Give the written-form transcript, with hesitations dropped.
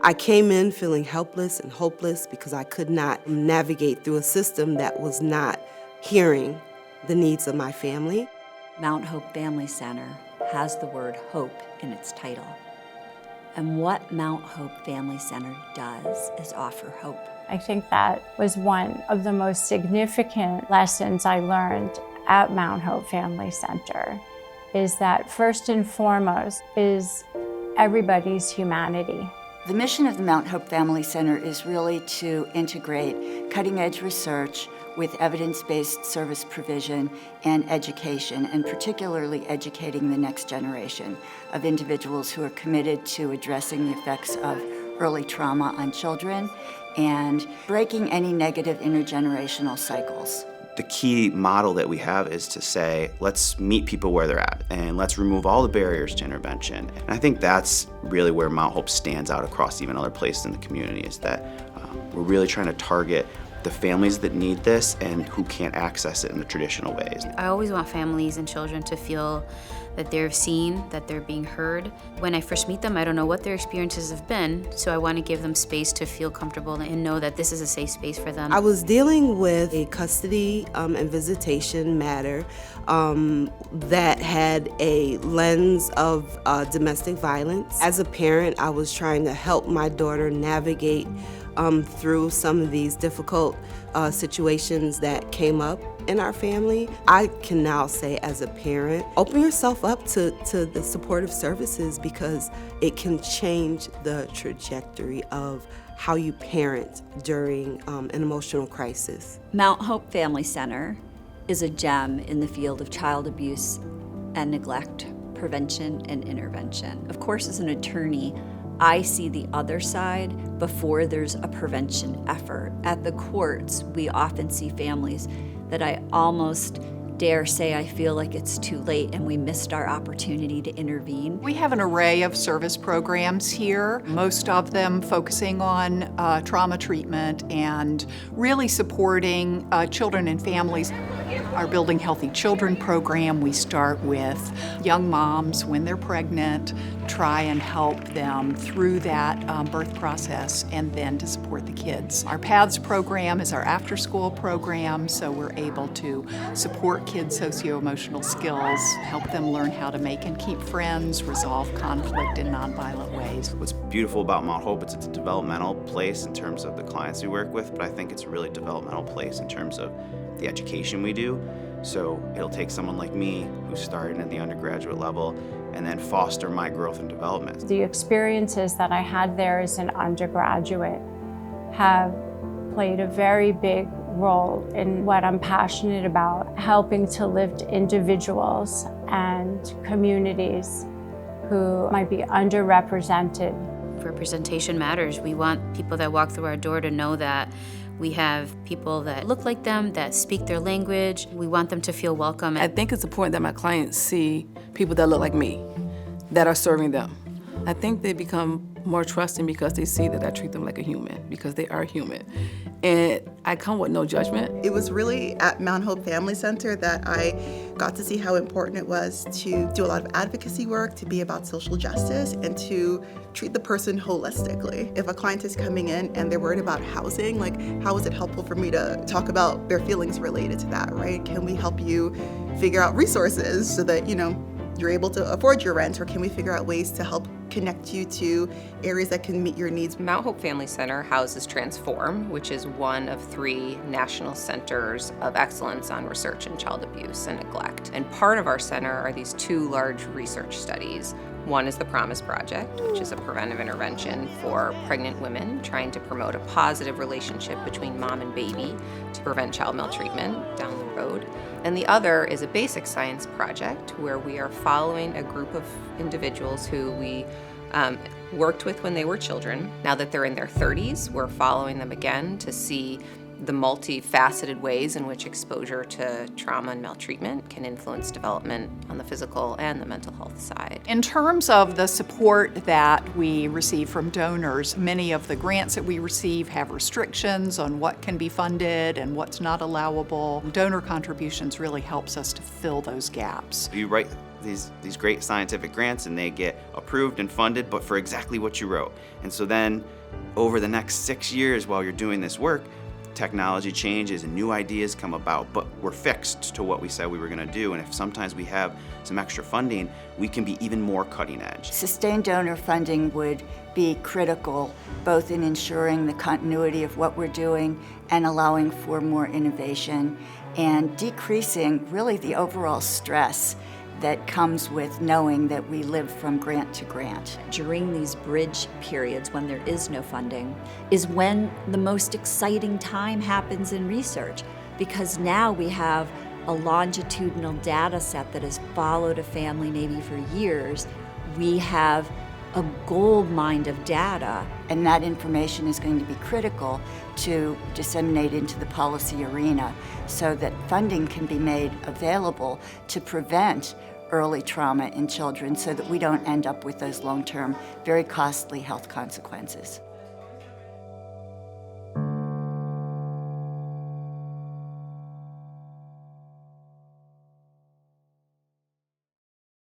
I came in feeling helpless and hopeless because I could not navigate through a system that was not hearing the needs of my family. Mount Hope Family Center has the word hope in its title. And what Mount Hope Family Center does is offer hope. I think that was one of the most significant lessons I learned at Mount Hope Family Center, is that first and foremost is everybody's humanity. The mission of the Mount Hope Family Center is really to integrate cutting-edge research with evidence-based service provision and education, and particularly educating the next generation of individuals who are committed to addressing the effects of early trauma on children and breaking any negative intergenerational cycles. The key model that we have is to say, let's meet people where they're at and let's remove all the barriers to intervention. And I think that's really where Mount Hope stands out across even other places in the community, is that we're really trying to target the families that need this and who can't access it in the traditional ways. I always want families and children to feel that they're seen, that they're being heard. When I first meet them, I don't know what their experiences have been, so I want to give them space to feel comfortable and know that this is a safe space for them. I was dealing with a custody and visitation matter that had a lens of domestic violence. As a parent, I was trying to help my daughter navigate through some of these difficult situations that came up in our family. I can now say, as a parent, open yourself up to the supportive services, because it can change the trajectory of how you parent during an emotional crisis. Mount Hope Family Center is a gem in the field of child abuse and neglect prevention and intervention. Of course, as an attorney, I see the other side before there's a prevention effort. At the courts, we often see families that I almost dare say I feel like it's too late and we missed our opportunity to intervene. We have an array of service programs here, most of them focusing on trauma treatment and really supporting children and families. Our Building Healthy Children program, we start with young moms when they're pregnant, try and help them through that birth process, and then to support the kids. Our Paths program is our after-school program, so we're able to support kids' socio-emotional skills, help them learn how to make and keep friends, resolve conflict in nonviolent ways. What's beautiful about Mount Hope is it's a developmental place in terms of the clients we work with, but I think it's a really developmental place in terms of the education we do. So it'll take someone like me who started at the undergraduate level and then foster my growth and development. The experiences that I had there as an undergraduate have played a very big role in what I'm passionate about, helping to lift individuals and communities who might be underrepresented. Representation matters. We want people that walk through our door to know that we have people that look like them, that speak their language. We want them to feel welcome. I think it's important that my clients see people that look like me, that are serving them. I think they become more trusting because they see that I treat them like a human, because they are human. And I come with no judgment. It was really at Mount Hope Family Center that I got to see how important it was to do a lot of advocacy work, to be about social justice, and to treat the person holistically. If a client is coming in and they're worried about housing, like, how is it helpful for me to talk about their feelings related to that, right? Can we help you figure out resources so that, you're able to afford your rent, or can we figure out ways to help connect you to areas that can meet your needs? Mount Hope Family Center houses Transform, which is one of 3 national centers of excellence on research in child abuse and neglect. And part of our center are these 2 large research studies. One is the Promise Project, which is a preventive intervention for pregnant women trying to promote a positive relationship between mom and baby to prevent child maltreatment down the road. And the other is a basic science project where we are following a group of individuals who we worked with when they were children. Now that they're in their 30s, we're following them again to see the multifaceted ways in which exposure to trauma and maltreatment can influence development on the physical and the mental health side. In terms of the support that we receive from donors, many of the grants that we receive have restrictions on what can be funded and what's not allowable. Donor contributions really helps us to fill those gaps. You write these great scientific grants and they get approved and funded, but for exactly what you wrote. And so then over the next 6 years while you're doing this work, technology changes and new ideas come about, but we're fixed to what we said we were going to do. And if sometimes we have some extra funding, we can be even more cutting edge. Sustained donor funding would be critical, both in ensuring the continuity of what we're doing and allowing for more innovation and decreasing really the overall stress that comes with knowing that we live from grant to grant. During these bridge periods when there is no funding is when the most exciting time happens in research, because now we have a longitudinal data set that has followed a family maybe for years. We have a gold mine of data. And that information is going to be critical to disseminate into the policy arena so that funding can be made available to prevent early trauma in children so that we don't end up with those long-term, very costly health consequences.